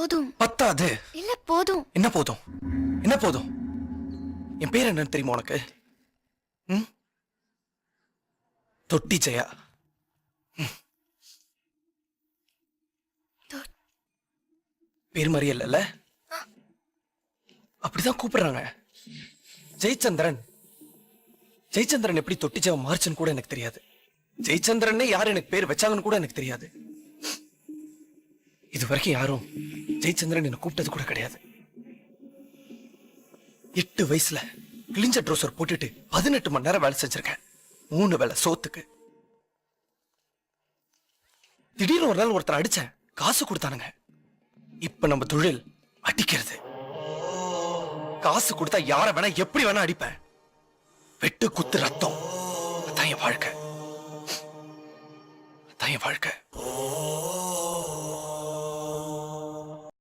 போதும். பத்தாது. இல்ல போதும். என்ன போதும்? என்ன போதும்? என் பேர் என்னன்னு தெரியுமா உனக்கு? தொட்டி ஜெயா. பேர் மாதிரி இல்ல, அப்படிதான் கூப்பிடுறாங்க. ஜெயச்சந்திரன். ஜெயச்சந்திரன் எப்படி தொட்டி ஜெயா மார்ச்சுன்னு கூட எனக்கு தெரியாது. ஜெயச்சந்திரன் யார் எனக்கு பேர் வச்சாங்கன்னு கூட எனக்கு தெரியாது. இது வரைக்கும் யாரும் ஜெயச்சந்திரன் என்ன கூப்பிட்டது கூட கிடையாது. 8 வயசுல கிழிஞ்ச ட்ரோசர் போட்டுட்டு 18 மணி நேரம் வேலை செஞ்சிருக்கேன். 3 வேளை சோத்துக்கு. திடீர்னு ஒரு நாள் ஒருத்தர் அடிச்சேன், காசு கொடுத்தானுங்க. இப்ப நம்ம தொழில் அடிக்கிறது. காசு கொடுத்தா யார வேணா எப்படி வேணா அடிப்பேன். வெட்டு குத்து ரத்தம். அதான் என் வாழ்க்கை. அதான் என் வாழ்க்கை.